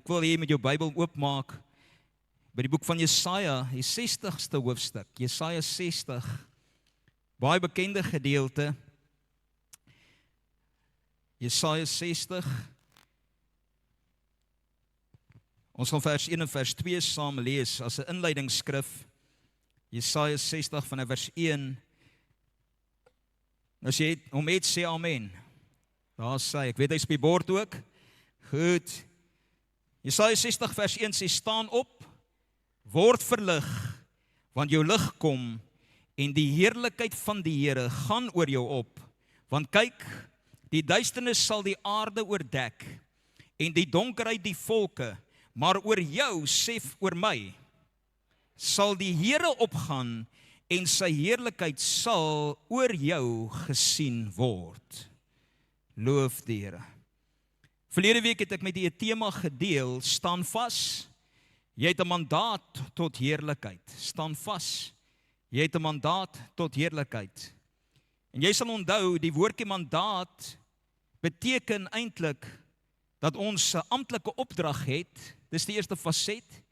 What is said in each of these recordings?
Ek wil hier met jou Bybel oopmaak by die boek van Jesaja, die 60ste hoofstuk, Jesaja 60, baie bekende gedeelte, Jesaja 60, ons gaan vers 1 en vers 2 saam lees as 'n inleidingsskrif, Jesaja 60 vanaf vers 1, as jy hom het, sê amen. Daar sê ek weet hy's op die bord ook, goed. Jesaja 60 vers 1 sê, staan op, word verlig, want jou lig kom, en die heerlikheid van die Here gaan oor jou op. Want kyk, die duisternis sal die aarde oordek, en die donkerheid die volke, maar oor jou, sê oor my, sal die Here opgaan, en sy heerlikheid sal oor jou gesien word. Loof die Here. Verlede week het ek met die tema gedeel, staan vas, jy het 'n mandaat tot heerlikheid. Staan vas, jy het 'n mandaat tot heerlikheid. En jy sal onthou, die woordjie mandaat beteken eintlik dat ons 'n amptelike opdrag het. Dis die eerste faset.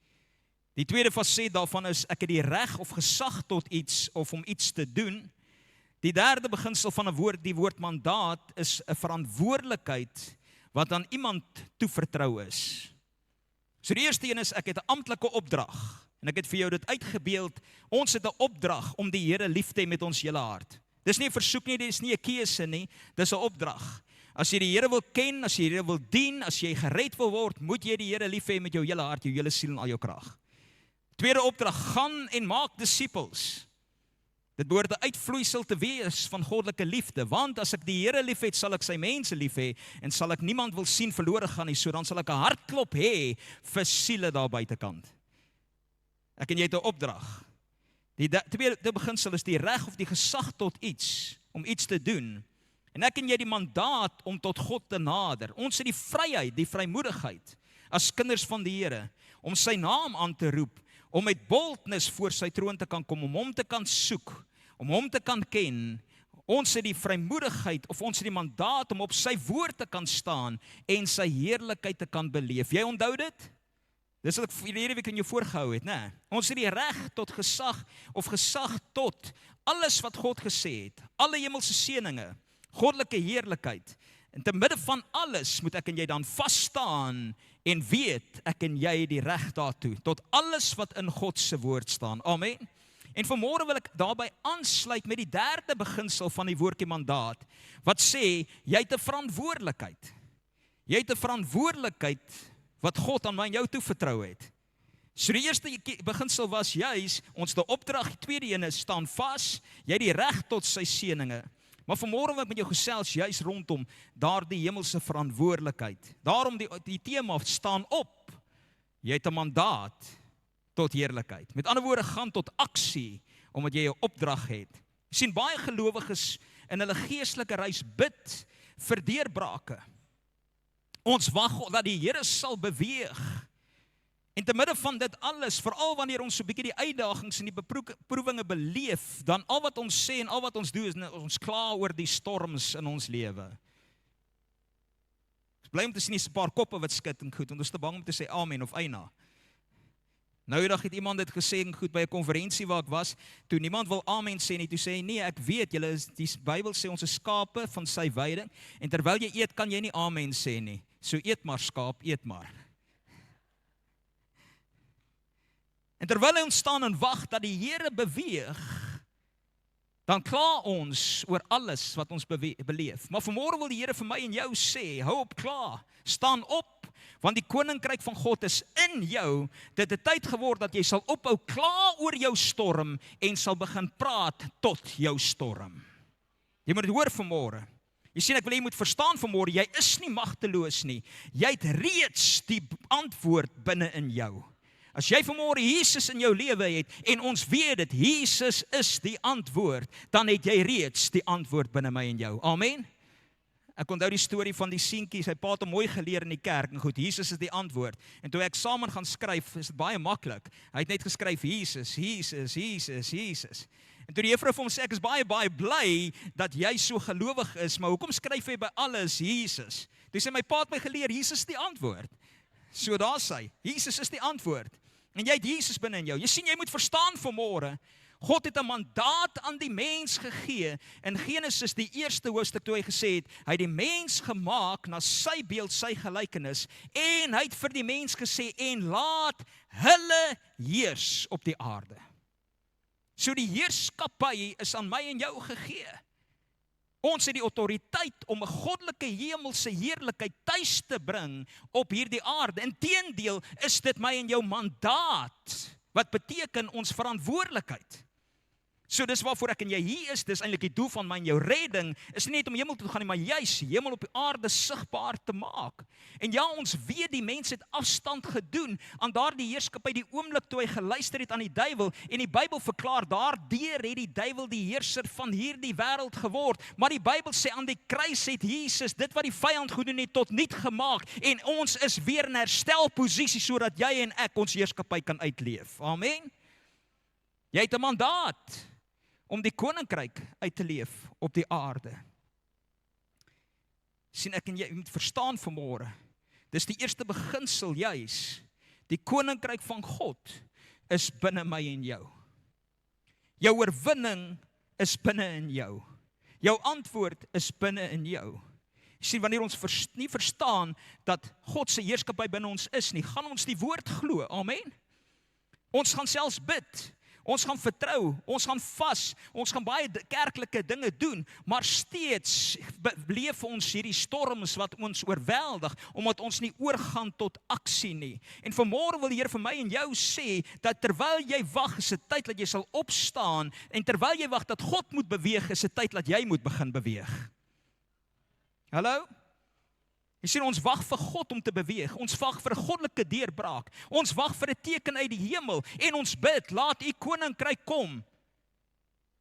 Die tweede faset daarvan is, ek het die reg of gesag tot iets of om iets te doen. Die derde beginsel van 'n woord, die woord mandaat, is 'n verantwoordelikheid wat aan iemand toevertrou is. So die eerste een is, ek het 'n amptelike opdrag, en ek het vir jou dit uitgebeeld, ons het 'n opdrag om die Here lief te hê met ons hele hart. Dis nie 'n versoek nie, dis nie 'n keuse nie, dis 'n opdrag. As jy die Here wil ken, as jy die Here wil dien, as jy gered wil word, moet jy die Here lief hê met jou hele hart, jou hele siel en al jou krag. Tweede opdrag, gaan en maak disippels. Dit behoort 'n uitvloeisel te wees van goddelike liefde, want as ek die Here lief het, sal ek sy mense lief hê, en sal ek niemand wil sien verlore gaan nie, so dan sal ek 'n hartklop hê vir siele daar buitekant. Ek en jy het 'n opdrag. Die tweede beginsel is die reg of die gesag tot iets, om iets te doen. En ek en jy die mandaat om tot God te nader. Ons het die vryheid, die vrymoedigheid, as kinders van die Here, om sy naam aan te roep, om met boldness voor sy troon te kan kom, om hom te kan soek, om hom te kan ken. Ons het die vrymoedigheid, of ons het die mandaat om op sy woord te kan staan, en sy heerlikheid te kan beleef. Jy onthou dit? Dis wat ek hierdie week in jou voorgehou het, né? Ons het die reg tot gesag, of gesag tot alles wat God gesê het, alle hemelse seëninge, goddelike heerlikheid. En te midde van alles moet ek en jy dan vas staan en weet ek en jy die reg daartoe, tot alles wat in God se woord staan. Amen. En vanmôre wil ek daarbey aansluit met die derde beginsel van die woordjie mandaat, wat sê, jy het 'n verantwoordelikheid. Jy het 'n verantwoordelikheid wat God aan my en jou toevertrou het. So die eerste beginsel was juis, ons die opdrag, die tweede een is, staan vas, jy het die reg tot sy seëninge. Maar vanmôre wil ek met jou gesels juis rondom daardie hemelse verantwoordelikheid. Daarom die tema, staan op, jy het 'n mandaat tot heerlikheid. Met ander woorde, gaan tot aksie, omdat jy 'n opdrag het. Jy sien, baie gelowiges in hulle geestelike reis bid vir deurbrake. Ons wag dat die Here sal beweeg. En te midde van dit alles, veral wanneer ons so 'n bietjie die uitdagings en die beproewinge beleef, dan al wat ons sê en al wat ons doen is ons kla oor die storms in ons lewe. Ons bly om te sien 'n paar koppe wat skud en goed, en ons is te bang om te sê amen of eina. Nou eendag het iemand dit gesê en goed by 'n konferensie waar ek was, toe niemand wil amen sê nie, toe sê hy, nee, ek weet, julle is, die Bybel sê ons is skape van sy weiding, en terwyl jy eet, kan jy nie amen sê nie. So eet maar skaap, eet maar. En terwyl ons staan en wag dat die Here beweeg, dan kla ons oor alles wat ons beleef. Maar vanmôre wil die Here vir my en jou sê, hou op kla, staan op, want die koninkryk van God is in jou. Dit het tyd geword dat jy sal ophou kla oor jou storm en sal begin praat tot jou storm. Jy moet dit hoor vanmôre. Jy sien, ek wil jy moet verstaan vanmôre, jy is nie magteloos nie. Jy het reeds die antwoord binne in jou. As jy vanmôre Jesus in jou lewe het, en ons weet dit, Jesus is die antwoord, dan het jy reeds die antwoord binne my en jou. Amen. Ek onthou die storie van die seentjie, sy pa het hom mooi geleer in die kerk, en goed, Jesus is die antwoord. En toe ek eksamen gaan skryf, is dit baie maklik. Hy het net geskryf, Jesus, Jesus, Jesus, Jesus. En toe die juffrou vir hom sê, ek is baie bly dat jy so gelowig is, maar hoekom skryf jy by alles Jesus? Toe sê my pa het my geleer, Jesus is die antwoord. So daar sê, Jesus is die antwoord. En jy het Jesus binne in jou. Jy sien, jy moet verstaan vanmôre, God het 'n mandaat aan die mens gegee. In Genesis die eerste hoofstuk toe hy gesê het, hy het die mens gemaak na sy beeld, sy gelykenis, en hy het vir die mens gesê, en laat hulle heers op die aarde. So die heerskappy is aan my en jou gegee. Ons het die autoriteit om 'n goddelike hemelse heerlikheid tuis te bring op hierdie aarde. Inteendeel is dit my en jou mandaat, wat beteken ons verantwoordelikheid. So dis waarvoor ek en jy hier is, dis eintlik die doel van my en jou redding, is nie net om hemel toe te gaan nie, maar juis hemel op die aarde sigbaar te maak. En ja, ons weet die mens het afstand gedoen aan daardie heerskappy die oomblik toe hy geluister het aan die duiwel, en die Bybel verklaar, daardeur het die duiwel die heerser van hierdie wêreld geword, maar die Bybel sê aan die kruis het Jesus dit wat die vyand gedoen het tot niet gemaak, en ons is weer in herstelposisie sodat jy en ek ons heerskappy kan uitleef. Amen. Jy het 'n mandaat om die koninkryk uit te leef op die aarde. Sien, ek en jy moet verstaan vanmôre, dis die eerste beginsel juis, die koninkryk van God is binne my en jou. Jou oorwinning is binne in jou. Jou antwoord is binne in jou. Sien, wanneer ons nie verstaan dat God se heerskappy binne ons is nie, gaan ons die woord glo, amen. Ons gaan selfs bid. Ons gaan vertrou, ons gaan vas, ons gaan baie kerklike dinge doen, maar steeds beleef ons hierdie storms wat ons oorweldig, omdat ons nie oorgaan tot aksie nie. En vanmôre wil die Here vir my en jou sê, dat terwyl jy wag, is 'n tyd dat jy sal opstaan, en terwyl jy wag dat God moet beweeg, is 'n tyd dat jy moet begin beweeg. Hallo? Jy sien, ons wag vir God om te beweeg, ons wag vir 'n goddelike deurbraak, ons wag vir 'n teken uit die hemel, en ons bid, laat u koninkryk kom.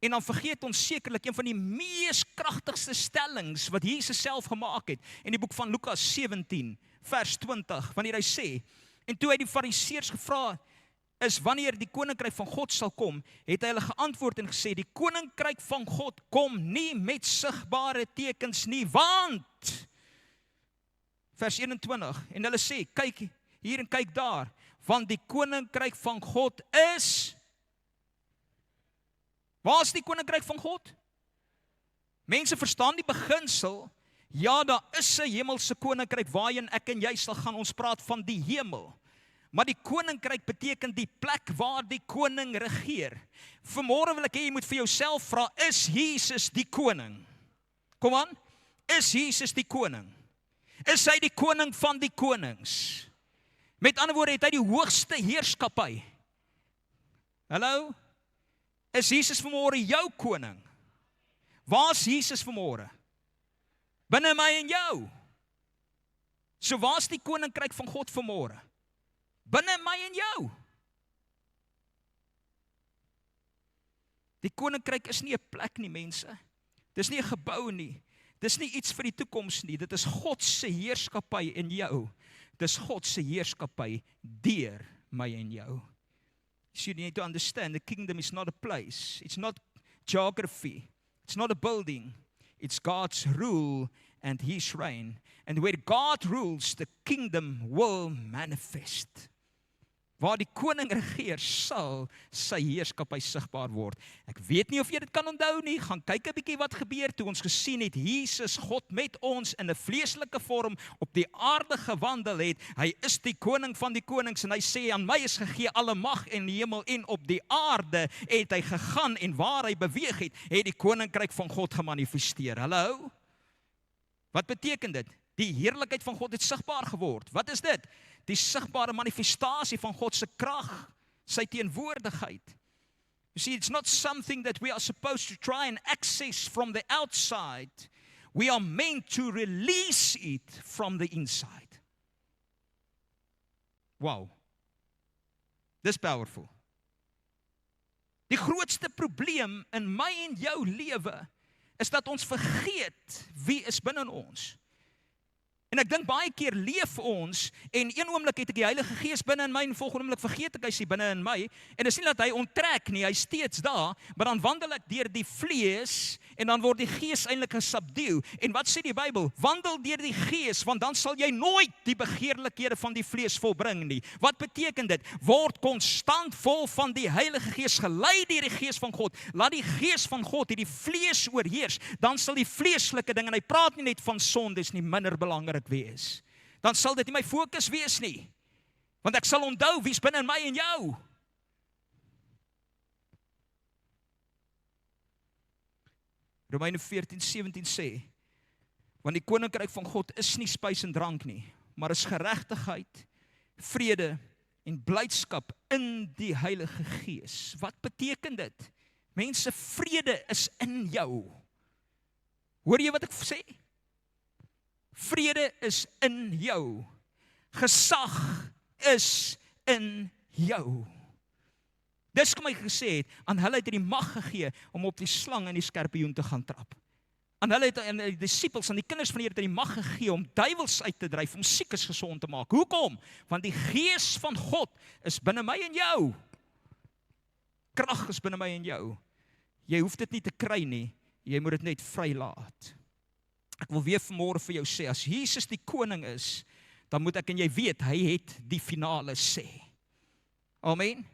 En dan vergeet ons sekerlik een van die mees kragtigste stellings wat Jesus self gemaak het, in die boek van Lukas 17, vers 20, wanneer hy sê, en toe hy die fariseërs gevra is wanneer die koninkryk van God sal kom, het hy hulle geantwoord en gesê, die koninkryk van God kom nie met sigbare tekens nie, want vers 21, en hulle sê, kyk hier en kyk daar, want die koninkryk van God is, waar is die koninkryk van God? Mense verstaan die beginsel, ja, daar is 'n hemelse koninkryk waarheen ek en jy sal gaan, ons praat van die hemel. Maar die koninkryk beteken die plek waar die koning regeer. Vanmôre wil ek hê jy moet vir jouself vra, is Jesus die koning? Kom aan, is Jesus die koning? Is hy die koning van die konings? Met ander woorde, het hy die hoogste heerskappy. Hallo? Is Jesus vanmôre jou koning? Waar is Jesus vanmôre? Binne my en jou. So waar is die koninkryk van God vanmôre? Binne my en jou. Die koninkryk is nie 'n plek nie, mense. Dis nie 'n gebou nie. Dis nie iets vir die toekoms nie. Dit is God se heerskappy in jou. Dis God se heerskappy deur my en jou. So you need to understand, the kingdom is not a place. It's not geography. It's not a building. It's God's rule and His reign. And where God rules, the kingdom will manifest. Waar die koning regeer, sal sy heerskappy sigbaar word. Ek weet nie of jy dit kan onthou nie, gaan kyk 'n bietjie wat gebeur toe ons gesien het, Jesus, God met ons in 'n vleeslike vorm op die aarde gewandel het. Hy is die koning van die konings en hy sê, aan my is gegee alle mag in die hemel en op die aarde, het hy gegaan en waar hy beweeg het die koninkryk van God gemanifesteer. Hallo? Wat beteken dit? Die heerlikheid van God het sigbaar geword. Wat is dit? Die sigbare manifestasie van God se krag, sy teenwoordigheid. You see, it's not something that we are supposed to try and access from the outside. We are meant to release it from the inside. Wow. Dis powerful. Die grootste probleem in my en jou lewe is dat ons vergeet wie is binne ons. En ek dink baie keer leef ons, en een oomblik het ek die Heilige Gees binne in my, en volgende oomblik vergeet ek hy is nie binne in my, en dis nie dat hy onttrek nie, hy is steeds daar, maar dan wandel ek deur die vlees, en dan word die Gees eintlik gesubdue. En wat sê die Bybel? Wandel deur die Gees, want dan sal jy nooit die begeerlikhede van die vlees volbring nie. Wat beteken dit? Word konstant vol van die Heilige Gees, gelei deur die Gees van God. Laat die Gees van God hierdie vlees oorheers, dan sal die vleeslike ding, en hy praat nie net van sondes nie, minder belangrik wees. Dan sal dit nie my fokus wees nie, want ek sal onthou wie's binne in my en jou. Romeine 14:17 sê, want die koninkryk van God is nie spys en drank nie, maar is geregtigheid, vrede en blydskap in die Heilige Gees. Wat beteken dit? Mense, vrede is in jou. Hoor jy wat ek sê? Vrede is in jou. Gesag is in jou. Dis kom hy gesê het, aan hulle het hy die mag gegee om op die slang en die skorpioen te gaan trap. Aan hulle het aan die disippels, aan die kinders van die Here het hy die mag gegee om duiwels uit te dryf, om siekes gesond te maak. Hoekom? Want die Gees van God is binne my en jou. Krag is binne my en jou. Jy hoef dit nie te kry nie, jy moet dit net vrylaat. Ek wil weer vanmôre vir jou sê, as Jesus die koning is, dan moet ek en jy weet, hy het die finale sê. Amen.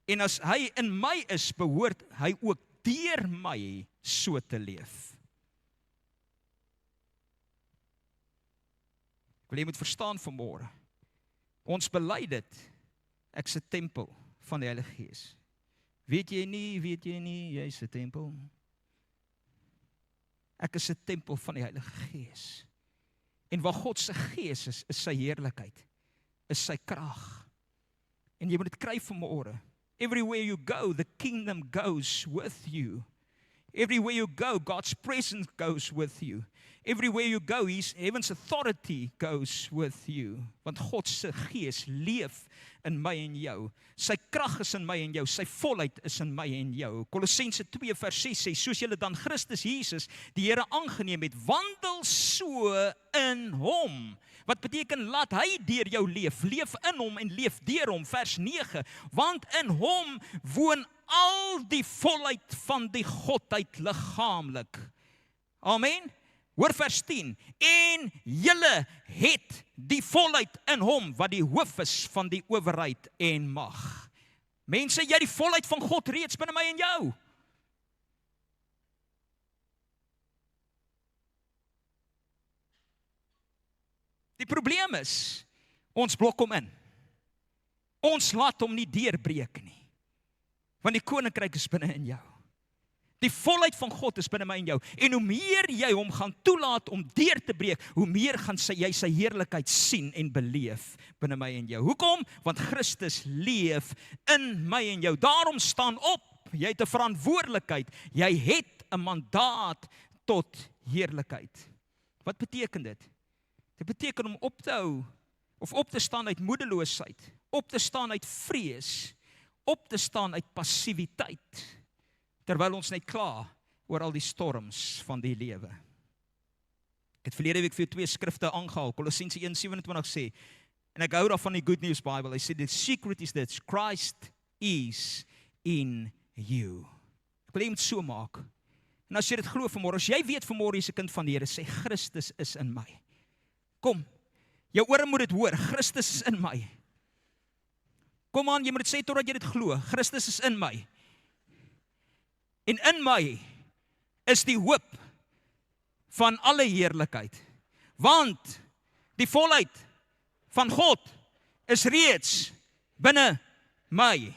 En as hy in my is, behoort hy ook deur my so te leef. Ek wil jy moet verstaan vanmôre, ons bely dit, ek is 'n tempel van die Heilige Gees. Weet jy nie, jy is 'n tempel. Ek is 'n tempel van die Heilige Gees. En waar God se Gees is sy heerlikheid, is sy krag. En jy moet dit kry vanmôre. Everywhere you go, the kingdom goes with you. Everywhere you go, God's presence goes with you. Everywhere you go, heaven's authority goes with you. Want God se Gees leef in my en jou. Sy krag is in my en jou, sy volheid is in my en jou. Kolossense 2:6 sê, soos julle dan Christus Jesus, die Here aangeneem het, wandel so in hom. Wat beteken, laat hy deur jou leef in hom en leef deur hom, vers 9, want in hom woon al die volheid van die Godheid liggaamlik. Amen. Hoor vers 10, en julle het die volheid in hom, wat die hoof is van die owerheid en mag. Mense, jy het die volheid van God reeds binne my en jou. Die probleem is, ons blok hom in. Ons laat hom nie deurbreek nie. Want die koninkryk is binne in jou. Die volheid van God is binne my en jou. En hoe meer jy hom gaan toelaat om deur te breek, hoe meer gaan jy sy heerlikheid sien en beleef binne my en jou. Hoekom? Want Christus leef in my en jou. Daarom staan op. Jy het 'n verantwoordelikheid. Jy het 'n mandaat tot heerlikheid. Wat beteken dit? Dit beteken om op te hou, of op te staan uit moedeloosheid, op te staan uit vrees, op te staan uit passiwiteit, terwyl ons net kla oor al die storms van die lewe. Ek het verlede week vir jou 2 skrifte aangehaal. Kolossense 1:27 sê, en ek hou daarvan die Good News Bible, hy sê, the secret is that Christ is in you. Ek wil jy moet so maak. En as jy dit glo vanmôre, as jy weet vanmôre jy's 'n kind van die Here, sê Christus is in my. Kom, jou ore moet dit hoor, Christus is in my. Kom aan, jy moet dit sê totdat jy dit glo, Christus is in my. En in my is die hoop van alle heerlikheid. Want die volheid van God is reeds binne my.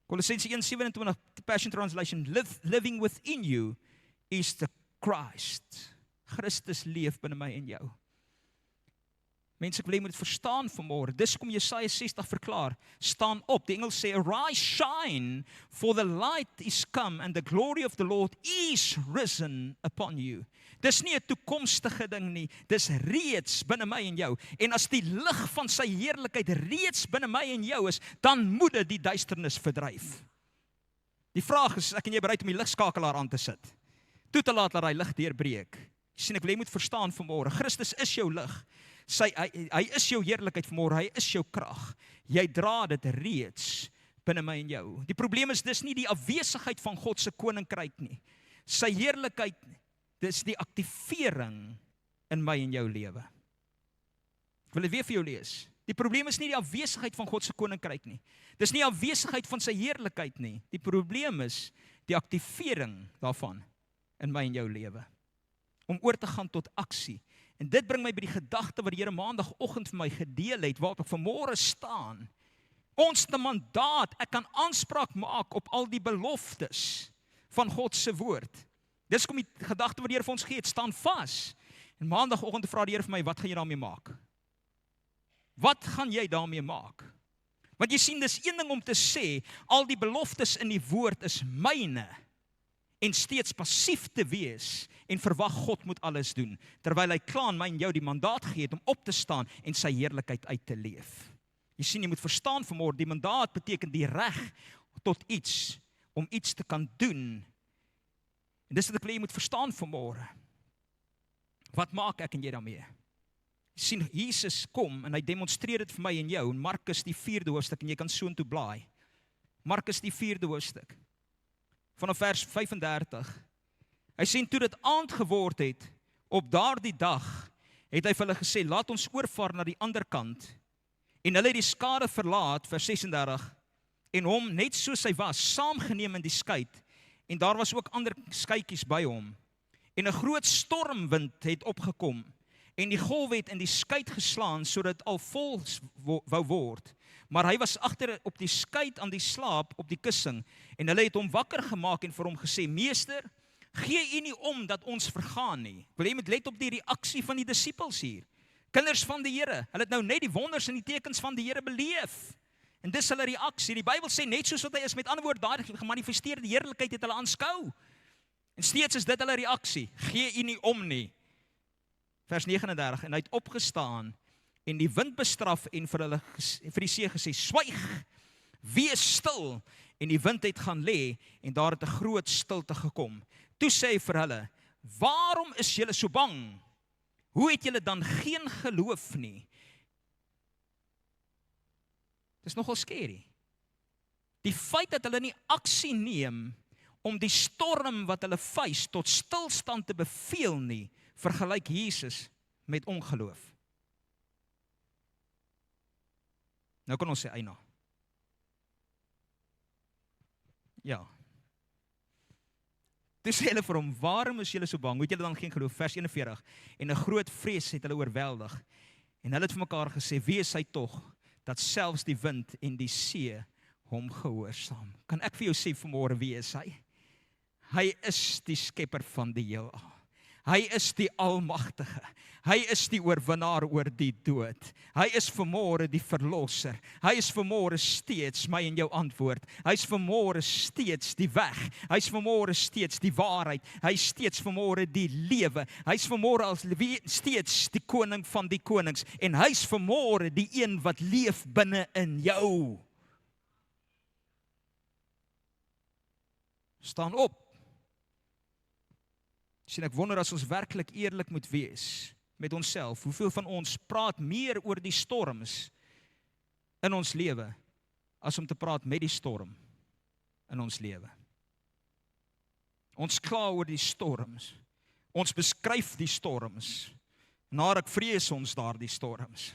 Kolossense 1:27, the Passion Translation, living within you is the Christ. Christus leef binne my en jou. Mense, ek wil jy moet dit verstaan vanmôre. Dis kom Jesaja 60 verklaar. Staan op. Die Engels sê, arise, shine, for the light is come and the glory of the Lord is risen upon you. Dis nie 'n toekomstige ding nie. Dis reeds binne my en jou. En as die lig van sy heerlikheid reeds binne my en jou is, dan moet dit die duisternis verdryf. Die vraag is ek en jy bereid om die ligskakelaar aan te sit? Toe te laat dat hy lig deurbreek. Jy sien, ek wil jy moet verstaan vanmôre, Christus is jou lig. Hy is jou heerlikheid vanmôre, hy is jou krag. Jy dra dit reeds binne my en jou. Die probleem is, dis nie die afwesigheid van God se koninkryk nie. Sy heerlikheid, dis die aktivering in my en jou lewe. Ek wil dit weer vir jou lees. Die probleem is nie die afwesigheid van God se koninkryk nie. Dis nie afwesigheid van sy heerlikheid nie. Die probleem is die aktivering daarvan in my en jou lewe. Om oor te gaan tot aksie. En dit bring my by die gedagte wat die Here maandagooggend vir my gedeel het, waarop ek vanmôre staan. Ons het 'n mandaat, ek kan aanspraak maak op al die beloftes van God se woord. Dis kom die gedagte wat die Here vir ons gee, het staan vas. En maandagooggend vra die Here vir my, wat gaan jy daarmee maak? Wat gaan jy daarmee maak? Want jy sien, dis een ding om te sê, al die beloftes in die woord is myne, en steeds passief te wees, en verwag God moet alles doen, terwyl hy klaar my en jou die mandaat gegee het om op te staan, en sy heerlikheid uit te leef. Jy sien, jy moet verstaan vanmôre, die mandaat beteken die reg tot iets, om iets te kan doen. En dis wat ek wil jy moet verstaan vanmôre. Wat maak ek en jy daarmee? Jy sien, Jesus kom en hy demonstreer dit vir my en jou, in Markus die 4de hoofstuk, en jy kan soontoe blaai. Markus die 4de hoofstuk, vanaf vers 35. Hy sê, toe dit aand geword het, op daardie dag, het hy vir hulle gesê, laat ons oorvaar na die ander kant. En hulle het die skare verlaat, vers 36, en hom net soos hy was, saamgeneem in die skei, en daar was ook ander skytjies by hom. En 'n groot stormwind het opgekom, en die golwe het in die skei geslaan, sodat dit al vol wou word. Maar hy was agter op die skei aan die slaap op die kussing, en hulle het hom wakker gemaak en vir hom gesê, meester, gee u nie om dat ons vergaan nie. Wil jy moet let op die reaksie van die disippels hier. Kinders van die Here, hulle het nou net die wonders en die tekens van die Here beleef. En dis hulle reaksie. Die Bybel sê net soos wat hy is, met ander woorde, daai gemanifesteerde heerlikheid het hulle aanskou. En steeds is dit hulle reaksie. Gee u nie om nie. Vers 39, en hy het opgestaan en die wind bestraf en vir die see gesê, swyg, wees stil. En die wind het gaan lê en daar het 'n groot stilte gekom. Toe sê hy vir hulle, waarom is julle so bang? Hoe het julle dan geen geloof nie? Dis nogal scary. Die feit dat hulle nie aksie neem om die storm wat hulle face tot stilstand te beveel nie, vergelyk Jesus met ongeloof. Nou kan ons sê eina. Ja. Toe sê hulle vir hom, waarom is julle so bang? Hoe het julle dan geen geloof? Vers 41. En 'n groot vrees het hulle oorweldig. En hulle het vir mekaar gesê, wie is hy tog, dat selfs die wind en die see hom gehoorsaam? Kan ek vir jou sê vanmôre, wie is hy? Hy is die skepper van die heelal. Hy is die almagtige. Hy is die oorwinnaar oor die dood. Hy is vanmôre die verlosser. Hy is vanmôre steeds my en jou antwoord. Hy is vanmôre steeds die weg. Hy is vanmôre steeds die waarheid. Hy is steeds vanmôre die lewe. Hy is vanmôre steeds die koning van die konings. En hy is vanmôre die een wat leef binne in jou. Staan op. Sien, ek wonder as ons werklik eerlik moet wees met onsself, hoeveel van ons praat meer oor die storms in ons lewe, as om te praat met die storm in ons lewe. Ons kla oor die storms, ons beskryf die storms, en ek vrees ons daardie storms.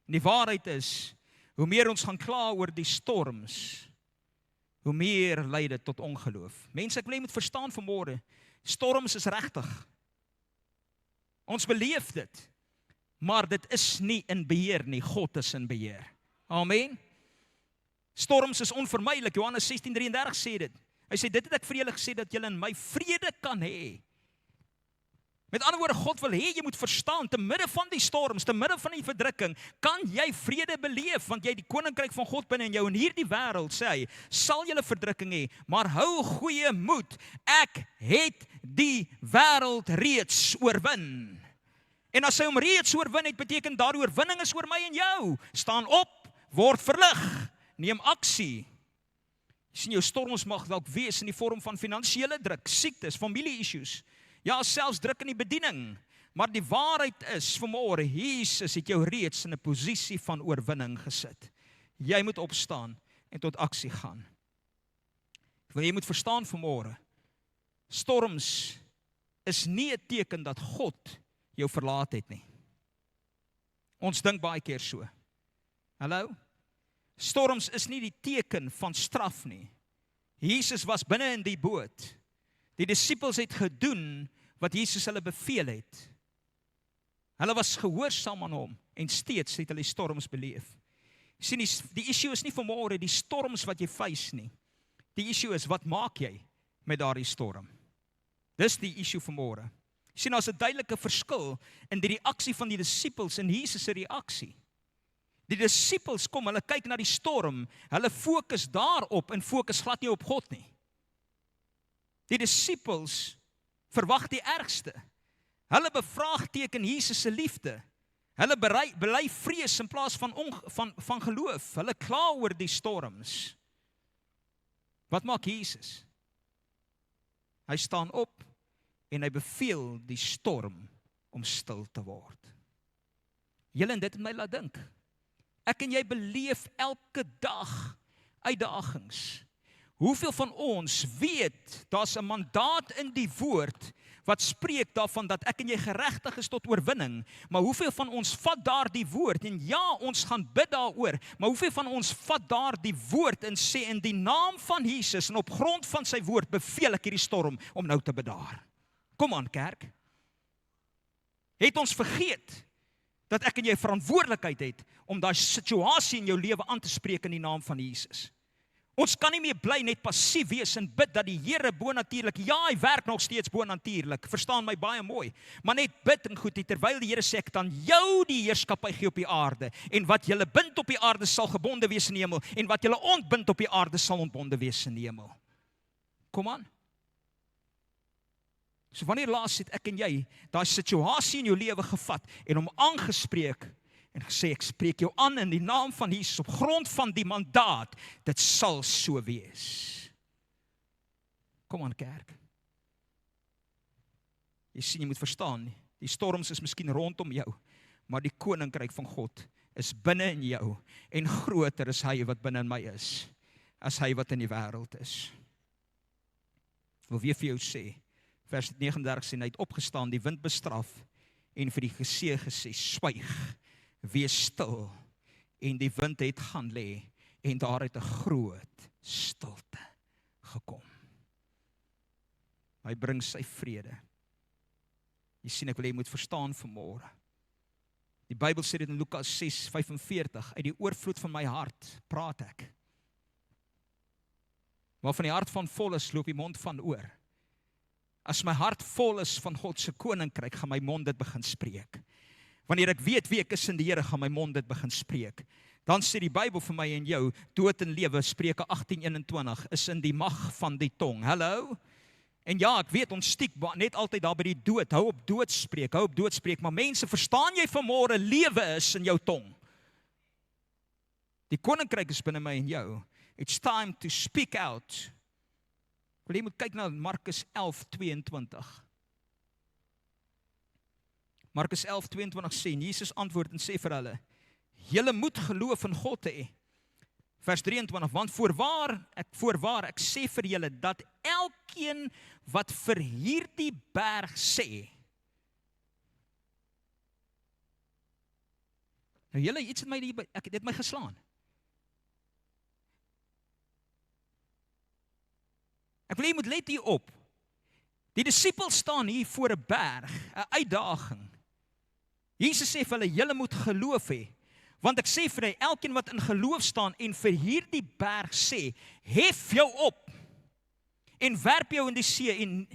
En die waarheid is, hoe meer ons gaan kla oor die storms, hoe meer lei dit tot ongeloof. Mense, ek wil jy moet verstaan vanmôre, storms is regtig. Ons beleef dit, maar dit is nie in beheer nie, God is in beheer. Amen. Storms is onvermydelik, Johannes 16:33 sê dit. Hy sê, dit het ek vir julle gesê, dat julle in my vrede kan hê. Met ander woorde, God wil hê, jy moet verstaan, te midde van die storms, te midde van die verdrukking, kan jy vrede beleef, want jy die koninkryk van God binne in jou, en hierdie wêreld, sê hy, sal julle verdrukking hê, maar hou goeie moed, ek het die wêreld reeds oorwin. En as hy hom reeds oorwin het, beteken daardie oorwinning is oor my en jou. Staan op, word verlig, neem aksie. Jy sien, jou storms mag dalk wees in die vorm van finansiële druk, siektes, familie-issues. Ja, selfs druk in die bediening. Maar die waarheid is, vanmôre, Jesus het jou reeds in 'n posisie van oorwinning gesit. Jy moet opstaan en tot aksie gaan. Want jy moet verstaan vanmôre, storms is nie 'n teken dat God jou verlaat het nie. Ons dink baie keer so. Hallo? Storms is nie die teken van straf nie. Jesus was binne in die boot. Die disippels het gedoen wat Jesus hulle beveel het. Hulle was gehoorsaam aan hom en steeds het hulle storms beleef. Sien, die issue is nie vanmôre die storms wat jy face nie. Die issue is, wat maak jy met daardie storm? Dis die issue vanmôre. Sien, daar's 'n duidelike verskil in die reaksie van die disippels en Jesus se reaksie. Die disippels kom, hulle kyk na die storm, hulle fokus daarop en fokus glad nie op God nie. Die disippels verwag die ergste. Hulle bevraagteken Jesus se liefde. Hulle bely vrees in plaas van geloof. Hulle kla oor die storms. Wat maak Jesus? Hy staan op en hy beveel die storm om stil te word. Julle, en dit het my laat dink. Ek en jy beleef elke dag uitdagings. Hoeveel van ons weet, daar's 'n mandaat in die woord wat spreek daarvan dat ek en jy geregtig is tot oorwinning, maar hoeveel van ons vat daardie woord, en ja, ons gaan bid daaroor, maar hoeveel van ons vat daardie woord en sê in die naam van Jesus en op grond van sy woord beveel ek hierdie storm om nou te bedaar. Kom aan, kerk. Het ons vergeet dat ek en jy verantwoordelikheid het om daai situasie in jou lewe aan te spreek in die naam van Jesus. Ons kan nie meer bly net passief wees en bid dat die Here bonatuurlik, ja, hy werk nog steeds bonatuurlik, verstaan my baie mooi, maar net bid en goed, terwyl die Here sê ek dan jou die heerskappy gee op die aarde, en wat julle bind op die aarde sal gebonde wees in die hemel, en wat julle ontbind op die aarde sal ontbonde wees in die hemel. Kom aan. So wanneer laas het ek en jy daai situasie in jou lewe gevat en hom aangespreek en gesê, ek spreek jou aan in die naam van Jesus op grond van die mandaat, dit sal so wees. Kom aan, kerk. Jy sien, jy moet verstaan, die storms is miskien rondom jou, maar die koninkryk van God is binne in jou, en groter is hy wat binne in my is, as hy wat in die wêreld is. Ek wil weer vir jou sê, vers 39 sê, hy het opgestaan, die wind bestraf, en vir die see gesê, swyg, wees stil, en die wind het gaan lê, en daar het 'n groot stilte gekom. Hy bring sy vrede. Jy sien, ek wil jy moet verstaan vanmôre. Die Bybel sê dit in Lukas 6:45, uit die oorvloed van my hart praat ek. Maar van die hart van vol is, loop die mond van oor. As my hart vol is van God se koninkryk, gaan my mond dit begin spreek. Wanneer ek weet wie ek is in die Here, gaan my mond dit begin spreek. Dan sê die Bybel vir my en jou, dood en lewe, Spreuke 18:21, is in die mag van die tong. Hallo? En ja, ek weet, ons stiek net altyd daar by die dood, hou op doodspreek, maar mense, verstaan jy vanmôre, lewe is in jou tong. Die koninkryk is binne my en jou. It's time to speak out. Jy moet kyk na Markus 11:22. Markus 11:22 sê, Jesus antwoord en sê vir hulle, julle moet geloof in God hê. Vers 23, want voorwaar ek sê vir julle, dat elkeen wat vir hierdie berg sê, nou julle, iets het my dit my geslaan. Ek wil jy moet let hier op. Die disippels staan hier voor 'n berg, 'n uitdaging. Jesus sê vir hulle, julle moet geloof hê. Want ek sê vir hy, elkeen wat in geloof staan en vir hierdie berg sê, hef jou op en werp jou in die see, en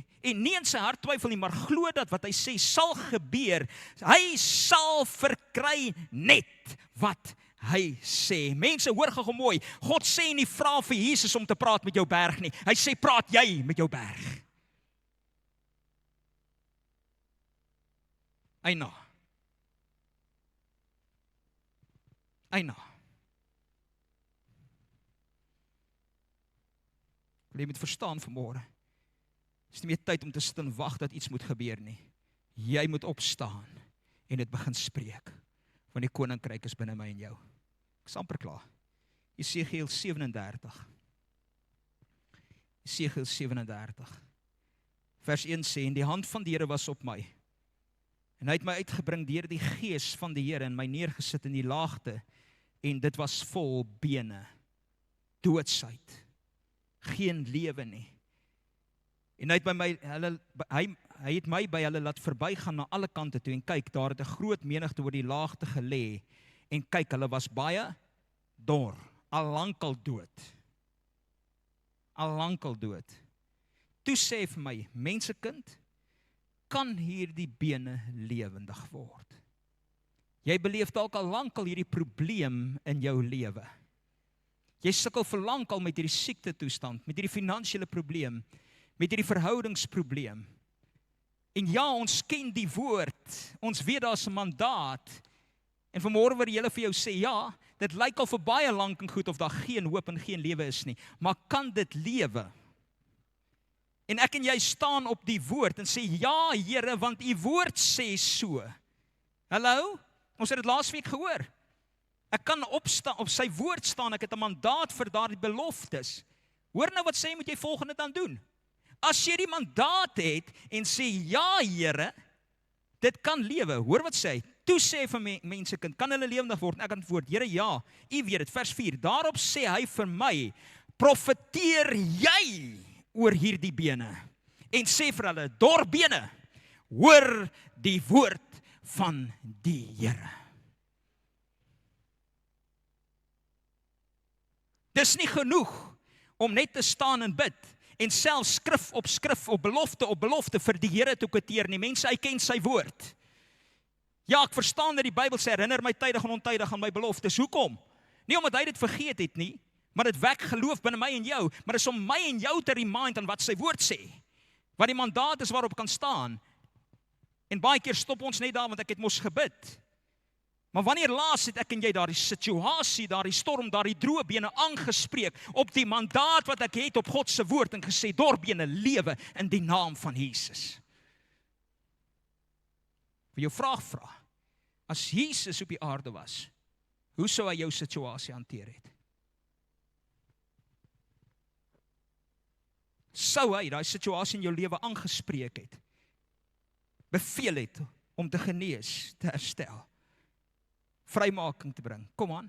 nie in sy hart twyfel nie, maar glo dat wat hy sê sal gebeur. Hy sal verkry net wat hy sê. Mense, hoor gou mooi, God sê nie vra vir Jesus om te praat met jou berg nie. Hy sê praat jy met jou berg. Eina. Jy moet verstaan vanmôre. Is nie meer tyd om te sit en wag dat iets moet gebeur nie. Jy moet opstaan en dit begin spreek. Want die koninkryk is binne my en jou. Ek is amper klaar. Jesegiel 37. Jesegiel 37. Vers 1 sê, en die hand van die Here was op my. En hy het my uitgebring deur die gees van die Here en my neergesit in die laagte. En dit was vol bene. Doodsheid. Geen lewe nie. En hy het my by hulle laat verbygaan na alle kante toe, en kyk, daar het 'n groot menigte oor die laagte gelê, en kyk, hulle was baie dor, al lankal dood. Al lankal dood. Toe sê hy vir my, mensekind, kan hierdie bene lewendig word? Jy beleef dalk al lankal hierdie probleem in jou lewe. Jy sukkel vir lankal met hierdie siekte toestand, met hierdie finansiële probleem, met hierdie verhoudingsprobleem. En ja, ons ken die woord, ons weet daar's 'n mandaat, en vanmôre wil die Here vir jou sê, ja, dit lyk al vir baie lank en goed of daar geen hoop en geen lewe is nie, maar kan dit lewe? En ek en jy staan op die woord en sê, ja Here, want u woord sê so. Hallo? Ons het dit laasweek gehoor. Ek kan opstaan, op sy woord staan, ek het 'n mandaat vir daardie beloftes. Hoor nou wat sê, moet jy volgende dan doen. As jy die mandaat het en sê, ja Here, dit kan lewe. Hoor wat sê hy? Toe sê hy vir mensekind, kan hulle lewendig word? En ek antwoord, Here, ja, u weet dit. Vers 4, daarop sê hy vir my, profeteer jy oor hierdie bene, en sê vir hulle, dor bene, hoor die woord van die Here. Dis nie genoeg om net te staan en bid, en self skrif op belofte vir die Here te kwoteer nie. Mense, hy ken sy woord. Ja, ek verstaan dat die Bybel sê, herinner my tydig en ontydig aan my beloftes. Hoekom? Nie omdat hy dit vergeet het nie, maar dit wek geloof binne my en jou, maar dit is om my en jou te remind aan wat sy woord sê. Wat die mandaat is waarop kan staan. En baie keer stop ons net daar, want ek het mos gebid. Maar wanneer laas het ek en jy daardie situasie, daardie storm, daardie droë bene aangespreek op die mandaat wat ek het op God se woord en gesê, dorbene lewe in die naam van Jesus. Vir jou vraag vra, as Jesus op die aarde was, hoe sou hy jou situasie hanteer het? Sou hy daai situasie in jou lewe aangespreek het, beveel het om te genees, te herstel, vrymaking te bring? Kom aan,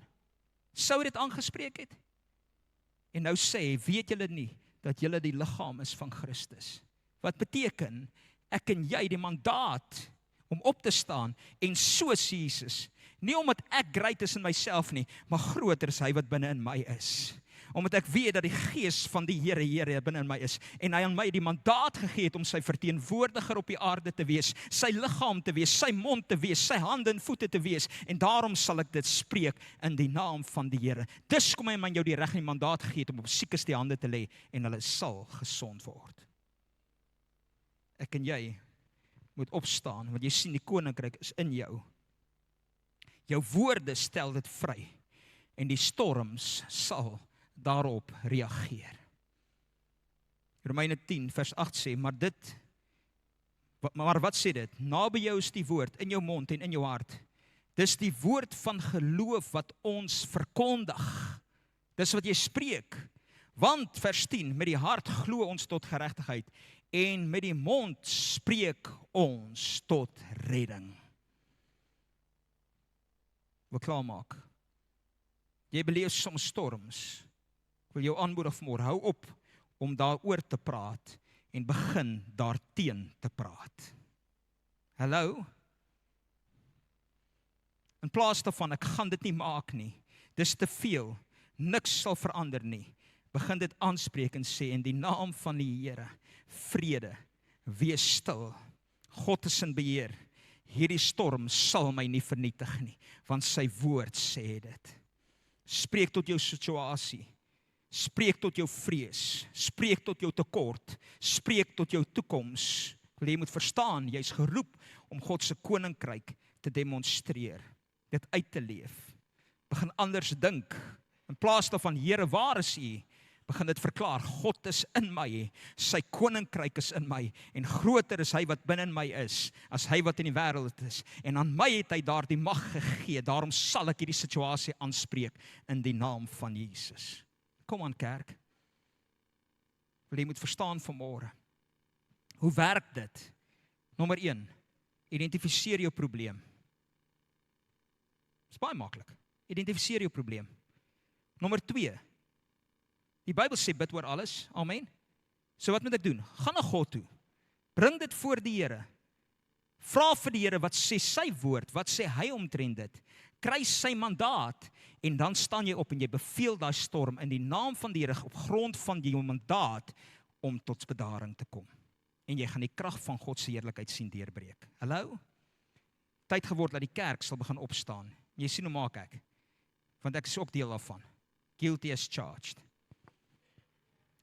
sou dit aangespreek het? En nou sê hy, weet julle nie dat julle die liggaam is van Christus? Wat beteken, ek en jy die mandaat om op te staan en soos Jesus, nie omdat ek great is in myself nie, maar groter is hy wat binne in my is. Omdat ek weet dat die gees van die Here binne in my is, en hy aan my die mandaat gegee het om sy verteenwoordiger op die aarde te wees, sy liggaam te wees, sy mond te wees, sy hande en voete te wees, en daarom sal ek dit spreek in die naam van die Here. Dis kom hy aan jou die reg en die mandaat gegee het om op siekes die hande te lê, en hulle sal gesond word. Ek en jy moet opstaan, want jy sien die koninkryk is in jou. Jou woorde stel dit vry, en die storms sal daarop reageer. Romeine 10 vers 8 sê, maar wat sê dit? Naby jou is die woord, in jou mond en in jou hart. Dis die woord van geloof wat ons verkondig. Dis wat jy spreek. Want, vers 10, met die hart glo ons tot geregtigheid, en met die mond spreek ons tot redding. Wil klaarmaak. Jy beleef soms storms. Ek wil jou aanmoedig vanmôre, hou op om daaroor te praat en begin daarteen te praat. Hallo? In plaas daarvan, ek gaan dit nie maak nie. Dis te veel. Niks sal verander nie. Begin dit aanspreek en sê, in die naam van die Here, vrede, wees stil. God is in beheer. Hierdie storm sal my nie vernietig nie, want sy woord sê dit. Spreek tot jou situasie. Spreek tot jou vrees, spreek tot jou tekort, spreek tot jou toekoms. Jy moet verstaan, jy is geroep om God se koninkryk te demonstreer, dit uit te leef. Begin anders dink, in plaas daarvan, Here, waar is U? begin dit verklaar, God is in my, sy koninkryk is in my, en groter is hy wat binne in my is, as hy wat in die wêreld is, en aan my het hy daardie mag gegee, daarom sal ek hierdie situasie aanspreek, in die naam van Jesus. Kom aan kerk, wil jy moet verstaan vanmôre, hoe werk dit? Nommer 1, identifiseer jou probleem. Dit is baie maklik, identifiseer jou probleem. Nommer 2, die Bybel sê bid oor alles, amen. So wat moet ek doen? Gaan na God toe, bring dit voor die Here, vra vir die Here, wat sê sy woord, wat sê hy omtrent dit, kry sy mandaat, en dan staan jy op en jy beveel daai storm in die naam van die Here, op grond van die mandaat, om tot bedaring te kom. En jy gaan die krag van God se heerlikheid sien deurbreek. Hallo? Tyd geword dat die kerk sal begin opstaan. Jy sien hoe maak ek? Want ek is ook deel daarvan. Guilty as charged.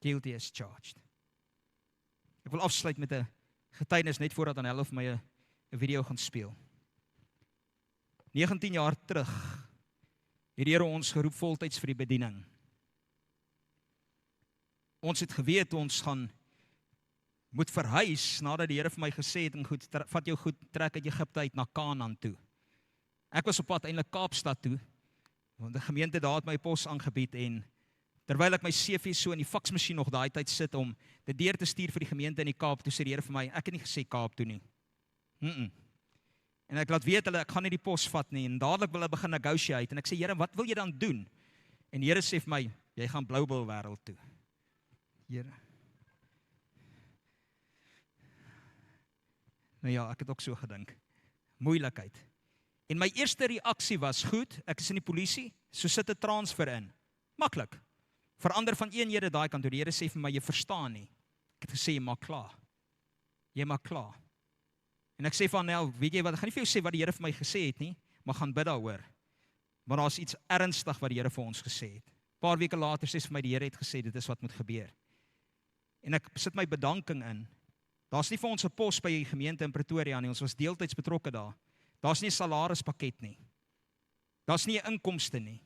Guilty as charged. Ek wil afsluit met 'n getuienis net voordat Anel vir my 'n video gaan speel. 19 jaar terug het die Here ons geroep voltyds vir die bediening. Ons het geweet ons gaan moet verhuis nadat die Here vir my gesê het, en goed, vat jou goed, trek uit Egipte uit na Kanaan toe. Ek was op pad eintlik Kaapstad toe, want die gemeente daar het my pos aangebied, en terwyl ek my CV so in die faksmasjien nog daai tyd sit om dit deur te stuur vir die gemeente in die Kaap, toe sê die Here vir my, ek het nie gesê Kaap toe nie. En ek laat weet hulle, ek gaan nie die pos vat nie, en dadelik wil hulle begin negotiate, en ek sê, Here, wat wil jy dan doen? En die Here sê vir my, jy gaan Bloubil wêreld toe. Here. Nou ja, ek het ook so gedink. Moeilikheid. En my eerste reaksie was, goed, ek is in die polisie, so sit 'n transfer in. Maklik. Verander van eenhede daai kant toe. Die Here sê vir my, jy verstaan nie. Ek het gesê, jy maak klaar. Jy maak klaar. En ek sê van Nel, weet jy wat, ek gaan nie vir jou sê wat die Here vir my gesê het nie, maar gaan bid daaroor. Maar daar's iets ernstig wat die Here vir ons gesê het. 'n Paar weke later sê vir my, die Here het gesê, dit is wat moet gebeur. En ek sit my bedanking in. Daar's nie vir ons 'n pos by die gemeente in Pretoria nie, ons was deeltyds betrokke daar. Daar's nie 'n salarispakket nie. Daar's nie 'n inkomste nie.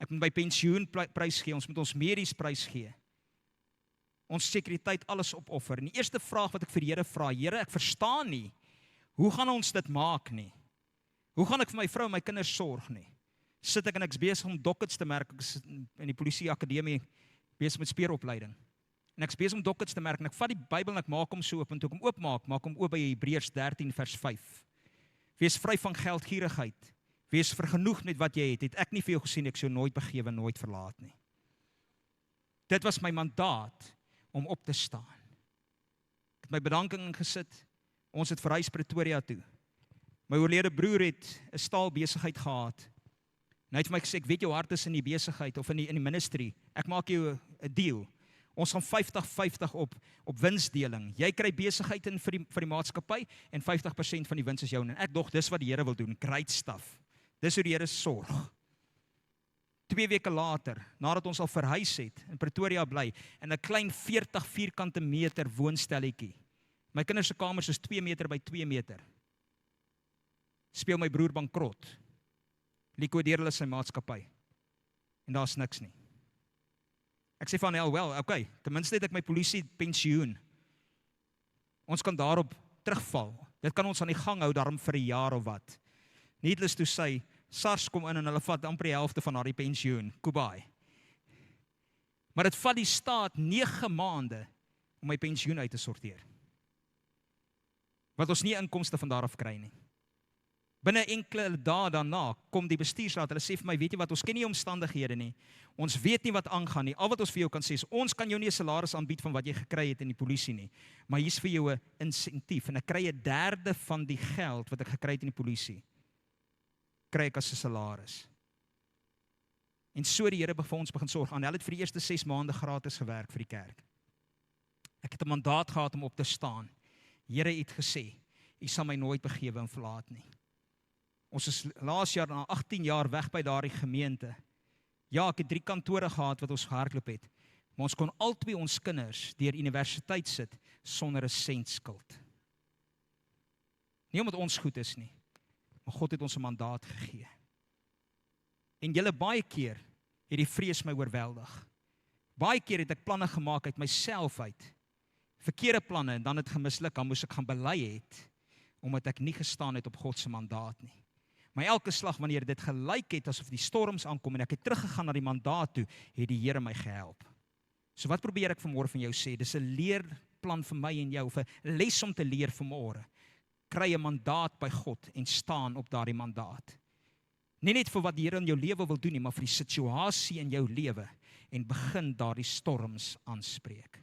Ek moet my pensioen prys gee, ons moet ons medies prys gee. Ons sekuriteit alles opoffer. En die eerste vraag wat ek vir die Here vra, Here, ek verstaan nie, hoe gaan ons dit maak nie? Hoe gaan ek vir my vrou en my kinders sorg nie? Sit ek en ek is besig om dockets te merk, ek is in die polisie akademie besig met speeropleiding. En ek is besig om dockets te merk, en ek vat die Bybel en ek maak hom so oop, en toe ek hom oopmaak, maak hom oop by Hebreërs 13 vers 5. Wees vry van geldgierigheid. Wees vergenoeg met wat jy het. Het ek nie vir jou gesien, ek sou nooit begewe, nooit verlaat nie. Dit was my mandaat om op te staan. Ek het my bedanking ingesit. Ons het verhuis Pretoria toe. My oorlede broer het 'n staalbesigheid gehad. En hy het vir my gesê, ek weet jou hart is in die besigheid of in die ministry. Ek maak jou 'n deal. Ons gaan 50-50 op winsdeling. Jy kry besigheid in vir die maatskappy en 50% van die wins is joune. En ek dog dis wat die Here wil doen. Great stuff. Dis hoe die Here sorg. 2 weke later, nadat ons al verhuis het, in Pretoria bly, in 'n klein 40 vierkante meter woonstelletjie. My kinders se kamers is 2 meter by 2 meter. Speel my broer bankrot. Likwideer hulle sy maatskappy. En daar's niks nie. Ek sê van well, okay, ten minste het ek my polisie pensioen. Ons kan daarop terugval. Dit kan ons aan die gang hou daarom vir 'n jaar of wat. Needless to say, SARS kom in en hulle vat amper die helfte van daardie pensioen. Kubai. Maar dit vat die staat 9 maande om my pensioen uit te sorteer. Wat ons nie inkomste van daar af kry nie. Binne enkele dae daarna kom die bestuursraad, hulle sê vir my, weet jy wat, ons ken nie omstandighede nie. Ons weet nie wat aangaan nie. Al wat ons vir jou kan sê is, ons kan jou nie 'n salaris aanbied van wat jy gekry het in die polisie nie. Maar hier's vir jou 'n insentief en ek kry 1/3 van die geld wat ek gekry het in die polisie. Kry ek as 'n salaris. En so die Here vir ons begin sorg. Hulle het vir die eerste 6 maande gratis gewerk vir die kerk. Ek het 'n mandaat gehad om op te staan. Here het gesê, U sal my nooit begewe en verlaat nie. Ons is laas jaar na 18 jaar weg by daardie gemeente. Ja, ek het 3 kantore gehad wat ons gehardloop het. Maar ons kon albei ons kinders deur universiteit sit sonder 'n sent skuld. Nie omdat ons goed is nie, maar God het ons 'n mandaat gegee. En julle baie keer het die vrees my oorweldig. Baie keer het ek planne gemaak uit myself uit. Verkeerde planne en dan het gemisluk, dan moes ek gaan bely het, omdat ek nie gestaan het op God se mandaat nie. Maar elke slag wanneer dit gelyk het asof die storms aankom en ek het teruggegaan na die mandaat toe, het die Here my gehelp. So wat probeer ek vanmôre van jou sê? Dis 'n leerplan vir my en jou, of 'n les om te leer vanmôre. Kry 'n mandaat by God en staan op daardie mandaat. Nie net vir wat die Here in jou lewe wil doen nie, maar vir die situasie in jou lewe en begin daardie storms aanspreek.